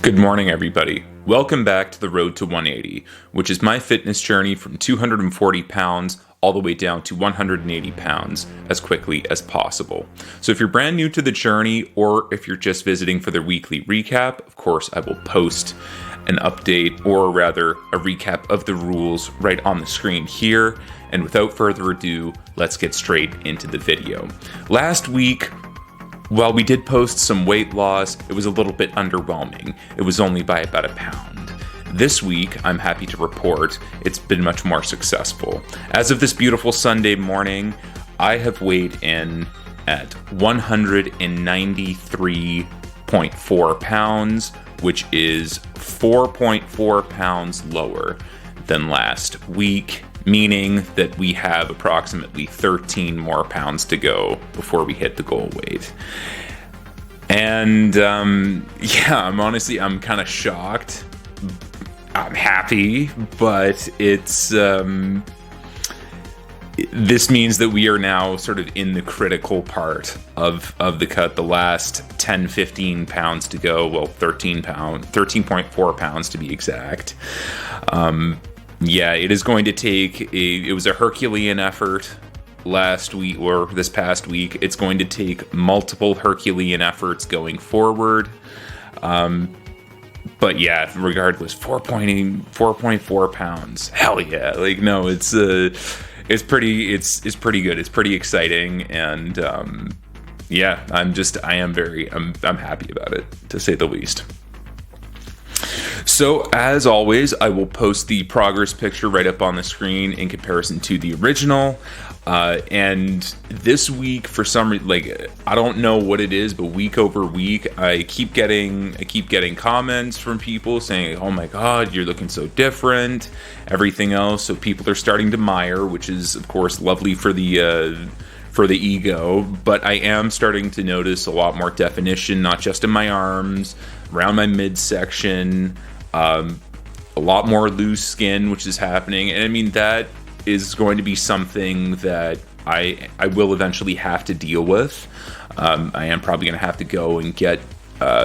Good morning, everybody. Welcome back to the Road to 180, which is my fitness journey from 240 pounds all the way down to 180 pounds as quickly as possible. So if you're brand new to the journey, or if you're just visiting for the weekly recap, of course, I will post an update, or rather a recap of the rules right on the screen here. And without further ado, let's get straight into the video. Last week, while we did post some weight loss, it was a little bit underwhelming. It was only by about a pound. This week, I'm happy to report it's been much more successful. As of this beautiful Sunday morning, I have weighed in at 193.4 pounds, which is 4.4 pounds lower than last week, meaning that we have approximately 13 more pounds to go before we hit the goal weight. And I'm kind of shocked. I'm happy, but it's this means that we are now sort of in the critical part of the cut. The last 10-15 pounds to go. Well, 13.4 pounds to be exact. It is going to take it was a Herculean effort last week, or this past week. It's going to take multiple Herculean efforts going forward. But yeah, regardless, 4.4 pounds. Hell yeah. It's pretty good. It's pretty exciting. And, I'm happy about it, to say the least. So, as always, I will post the progress picture right up on the screen in comparison to the original. And this week, for some reason, I don't know what it is, but week over week, I keep getting comments from people saying, "Oh my God, you're looking so different," everything else. So people are starting to mire, which is, of course, lovely for the ego. But I am starting to notice a lot more definition, not just in my arms, around my midsection. A lot more loose skin, which is happening. And I mean, that is going to be something that I will eventually have to deal with. I am probably going to have to go and get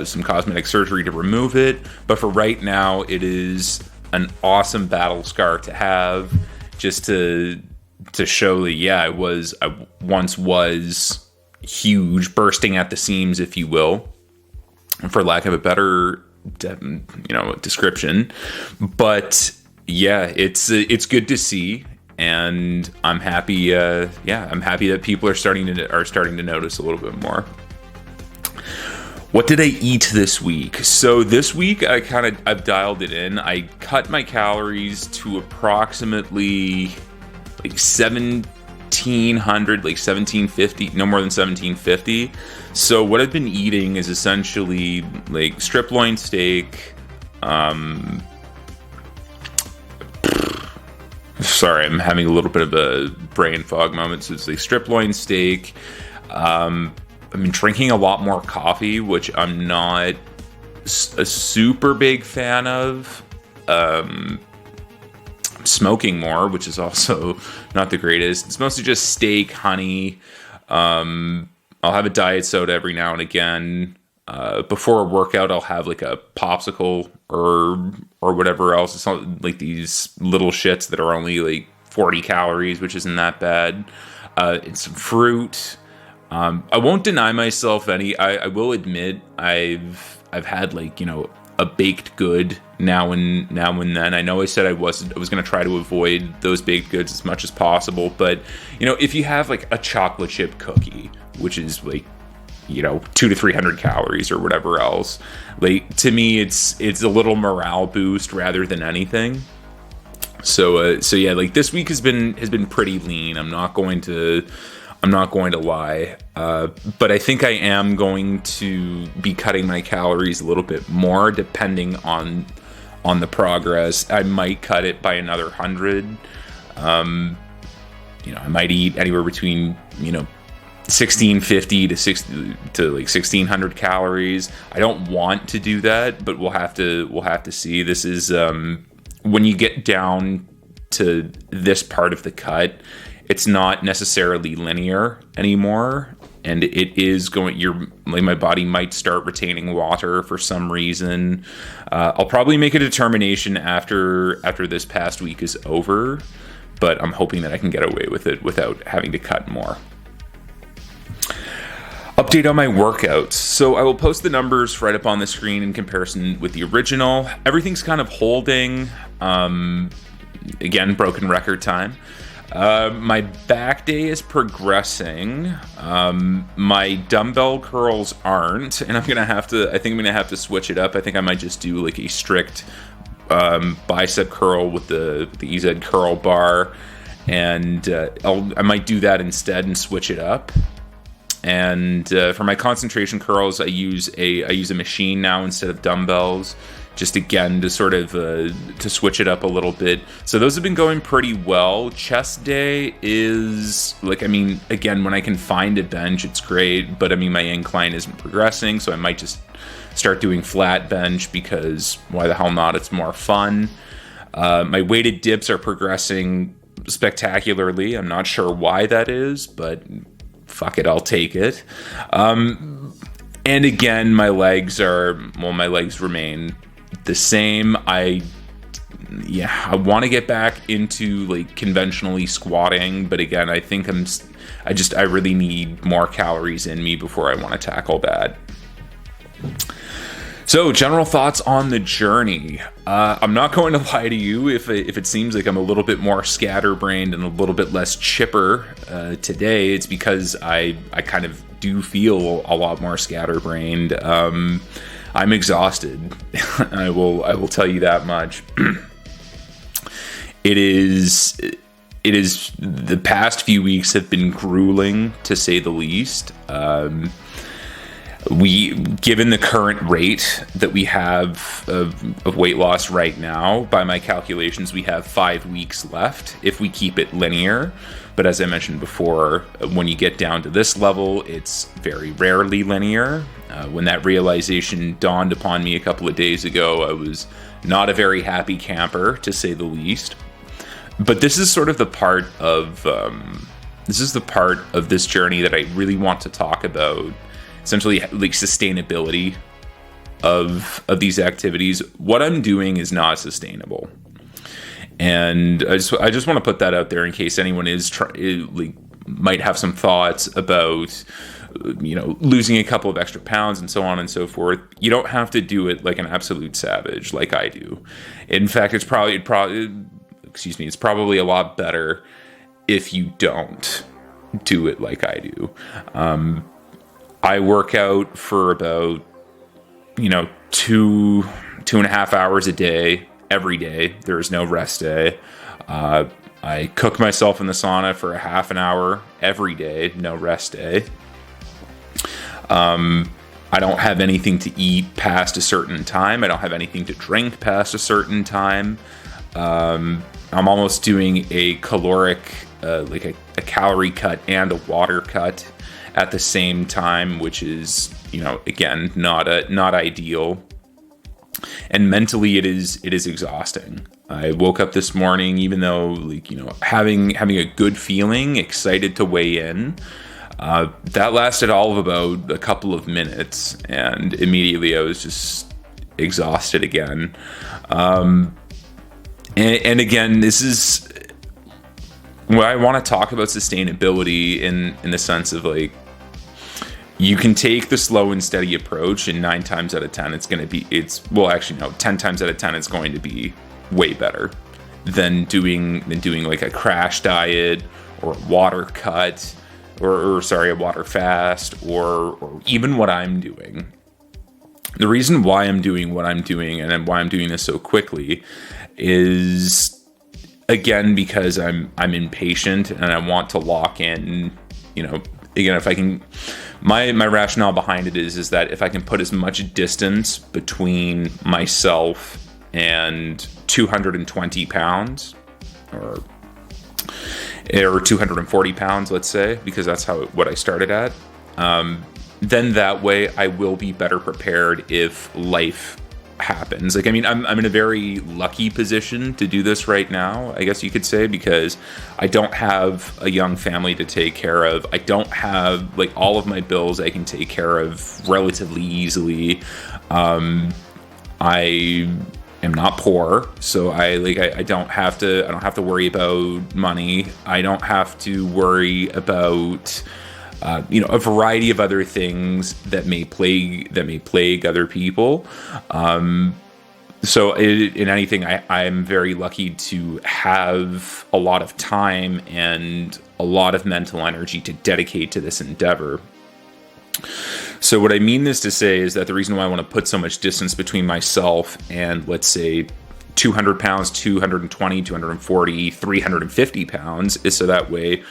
some cosmetic surgery to remove it. But for right now, it is an awesome battle scar to have, just to show that, I once was huge, bursting at the seams, if you will, for lack of a better description. But yeah, it's good to see, and I'm happy. I'm happy that people are starting to notice a little bit more. What did I eat this week? So this week I've dialed it in. I cut my calories to approximately 1,700, 1,750, no more than 1,750. So what I've been eating is essentially strip loin steak. Sorry, I'm having a little bit of a brain fog moment. So it's strip loin steak. I've been drinking a lot more coffee, which I'm not a super big fan of. Smoking more, which is also not the greatest. It's mostly just steak, honey. I'll have a diet soda every now and again. Before a workout, I'll have a popsicle or whatever else. It's not these little shits that are only 40 calories, which isn't that bad. And some fruit. I won't deny myself any. I will admit I've had a baked good now and then. I know I said I was going to try to avoid those baked goods as much as possible, but if you have a chocolate chip cookie, which is 200 to 300 calories or whatever else, to me it's a little morale boost rather than anything. So this week has been pretty lean. I'm not going to lie, but I think I am going to be cutting my calories a little bit more depending on the progress. I might cut it by another 100. I might eat anywhere between 1,650 to 1,600 calories. I don't want to do that, but we'll have to see. This is when you get down to this part of the cut, it's not necessarily linear anymore. and it is going, my body might start retaining water for some reason. I'll probably make a determination after this past week is over, but I'm hoping that I can get away with it without having to cut more. Update on my workouts. So I will post the numbers right up on the screen in comparison with the original. Everything's kind of holding. Again, broken record time. My back day is progressing. My dumbbell curls aren't, and I think I'm gonna have to switch it up. I think I might just do like a strict bicep curl with the EZ curl bar, and I might do that instead and switch it up. And for my concentration curls, I use a machine now instead of dumbbells, just again to sort of to switch it up a little bit. So those have been going pretty well. Chest day is again, when I can find a bench, it's great, but my incline isn't progressing, so I might just start doing flat bench because why the hell not? It's more fun. My weighted dips are progressing spectacularly. I'm not sure why that is, but fuck it, I'll take it. And again, my legs remain the same. I want to get back into like conventionally squatting, but again, I think I really need more calories in me before I want to tackle that. So, general thoughts on the journey. I'm not going to lie to you if it seems like I'm a little bit more scatterbrained and a little bit less chipper today. It's because I kind of do feel a lot more scatterbrained. I'm exhausted. I will tell you that much. It is the past few weeks have been grueling, to say the least. Given the current rate that we have of weight loss right now, by my calculations, we have 5 weeks left if we keep it linear. But as I mentioned before, when you get down to this level, it's very rarely linear. When that realization dawned upon me a couple of days ago, I was not a very happy camper, to say the least. But this is sort of the part of this journey that I really want to talk about. Essentially, like sustainability of these activities. What I'm doing is not sustainable, and I just want to put that out there in case anyone might have some thoughts about losing a couple of extra pounds and so on and so forth. You don't have to do it like an absolute savage like I do. In fact, it's probably a lot better if you don't do it like I do. I work out for about, 2.5 hours a day, every day. There is no rest day. I cook myself in the sauna for a half an hour every day, no rest day. I don't have anything to eat past a certain time. I don't have anything to drink past a certain time. I'm almost doing a caloric, a calorie cut and a water cut at the same time, which is, again, not ideal. And mentally, it is exhausting. I woke up this morning, even though, having a good feeling, excited to weigh in. That lasted all of about a couple of minutes, and immediately I was just exhausted again. And again, this is where I want to talk about sustainability in the sense of you can take the slow and steady approach, and 9 times out of 10, 10 times out of 10, it's going to be way better than doing like a crash diet or a water cut or a water fast or even what I'm doing. The reason why I'm doing what I'm doing and why I'm doing this so quickly is, again, because I'm impatient and I want to lock in, again, if I can. My rationale behind it is that if I can put as much distance between myself and 220 pounds or 240 pounds, let's say, because that's what I started at, then that way I will be better prepared if life happens. Like, I mean, I'm in a very lucky position to do this right now, I guess you could say, because I don't have a young family to take care of. I don't have, like, all of my bills I can take care of relatively easily. I am not poor, so I don't have to worry about money. I don't have to worry about a variety of other things that may plague other people. So in anything, I'm very lucky to have a lot of time and a lot of mental energy to dedicate to this endeavor. So what I mean this to say is that the reason why I want to put so much distance between myself and, let's say, 200 pounds, 220, 240, 350 pounds is so that way,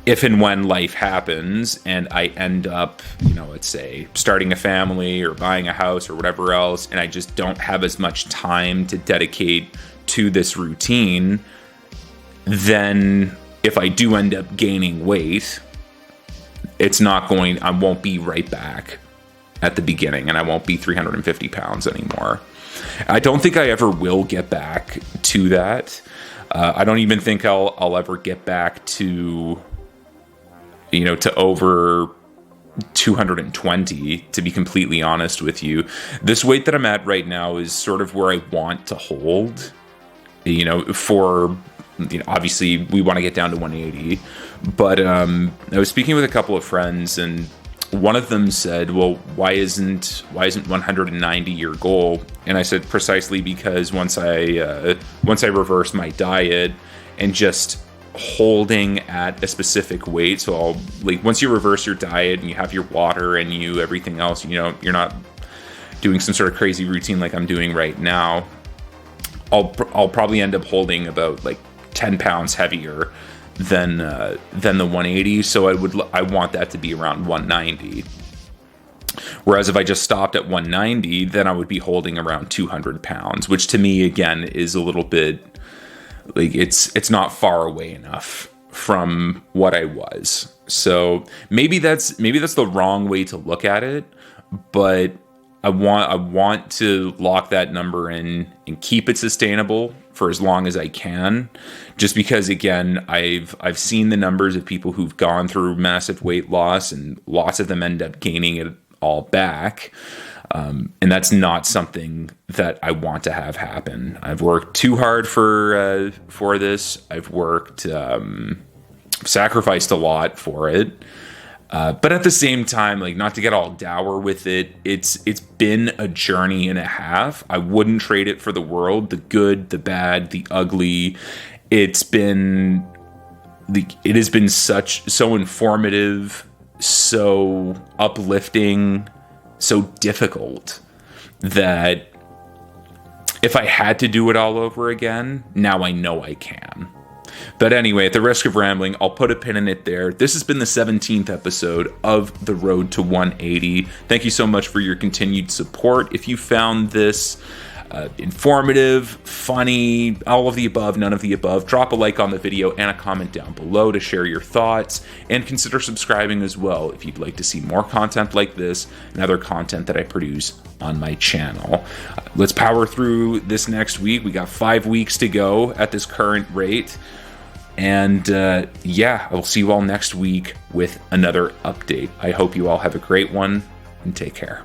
if and when life happens and I end up, let's say, starting a family or buying a house or whatever else, and I just don't have as much time to dedicate to this routine, then if I do end up gaining weight, I won't be right back at the beginning, and I won't be 350 pounds anymore. I don't think I ever will get back to that. I don't even think I'll ever get back to over 220, to be completely honest with you. This weight that I'm at right now is sort of where I want to hold, obviously we want to get down to 180, but I was speaking with a couple of friends, and one of them said, well, why isn't 190 your goal? And I said, precisely because once I reverse my diet and just holding at a specific weight, so once you reverse your diet and you have your water and everything else, you're not doing some sort of crazy routine like I'm doing right now, I'll probably end up holding about 10 pounds heavier than the 180. So I want that to be around 190. Whereas if I just stopped at 190, then I would be holding around 200 pounds, which to me, again, is a little bit it's not far away enough from what I was. So maybe that's the wrong way to look at it, but I want to lock that number in and keep it sustainable for as long as I can, just because, again, I've seen the numbers of people who've gone through massive weight loss, and lots of them end up gaining it all back. And that's not something that I want to have happen. I've worked too hard for this. I've sacrificed a lot for it. But at the same time, not to get all dour with it, it's been a journey and a half. I wouldn't trade it for the world. The good, the bad, the ugly. It has been so informative, so uplifting, so difficult, that if I had to do it all over again, now I know I can. But anyway, at the risk of rambling, I'll put a pin in it there. This has been the 17th episode of The Road to 180. Thank you so much for your continued support. If you found this informative, funny, all of the above, none of the above, drop a like on the video and a comment down below to share your thoughts, and consider subscribing as well if you'd like to see more content like this and other content that I produce on my channel. Let's power through this next week. We got 5 weeks to go at this current rate. And I will see you all next week with another update. I hope you all have a great one, and take care.